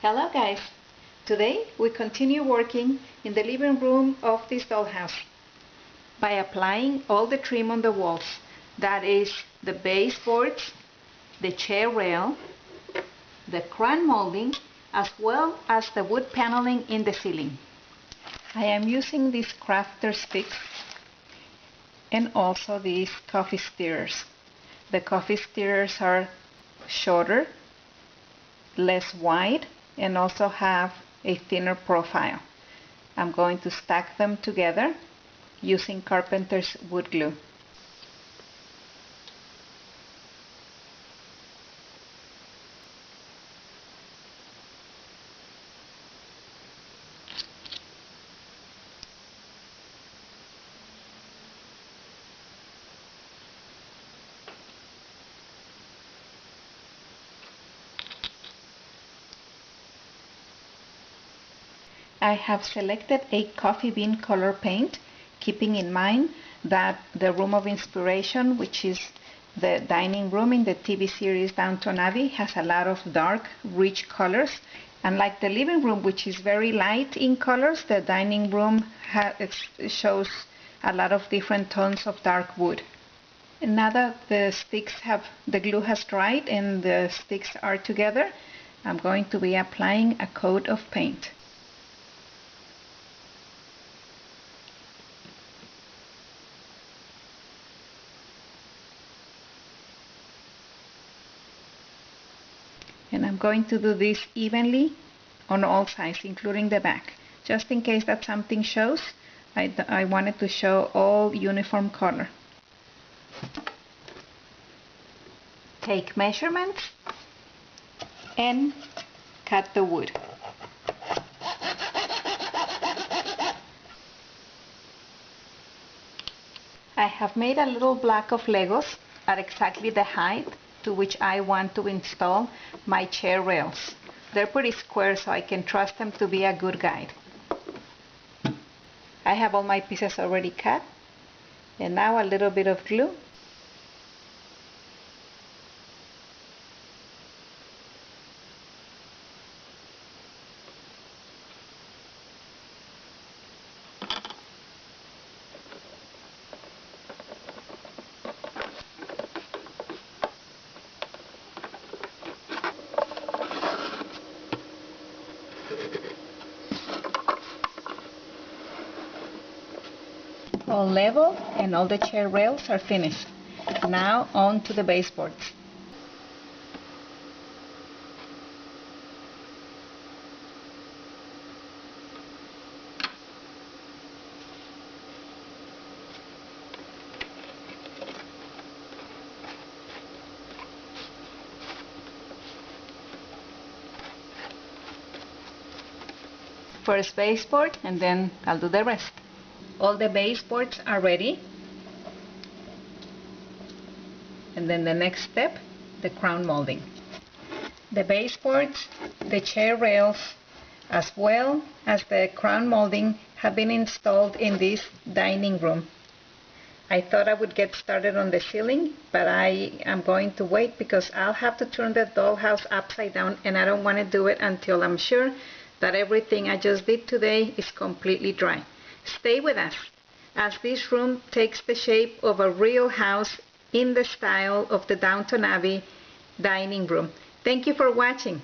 Hello guys! Today we continue working in the living room of this dollhouse by applying all the trim on the walls. That is the baseboards, the chair rail, the crown molding, as well as the wood paneling in the ceiling. I am using these crafter sticks and also these coffee stirrers. The coffee stirrers are shorter, less wide, and also have a thinner profile. I'm going to stack them together using carpenter's wood glue. I have selected a coffee bean color paint, keeping in mind that the room of inspiration, which is the dining room in the TV series Downton Abbey, has a lot of dark, rich colors. Unlike the living room, which is very light in colors, the dining room shows a lot of different tones of dark wood. And now that the glue has dried and the sticks are together, I'm going to be applying a coat of paint. And I'm going to do this evenly on all sides, including the back. Just in case that something shows, I wanted to show all uniform color. Take measurements and cut the wood. I have made a little block of Legos at exactly the height to which I want to install my chair rails. They're pretty square, so I can trust them to be a good guide. I have all my pieces already cut, and now a little bit of glue. All level and all the chair rails are finished. Now on to the baseboards. First baseboard, and then I'll do the rest. All the baseboards are ready. And then the next step, the crown molding. The baseboards, the chair rails, as well as the crown molding have been installed in this dining room. I thought I would get started on the ceiling, but I am going to wait because I'll have to turn the dollhouse upside down, and I don't want to do it until I'm sure that everything I just did today is completely dry. Stay with us as this room takes the shape of a real house in the style of the Downton Abbey dining room. Thank you for watching.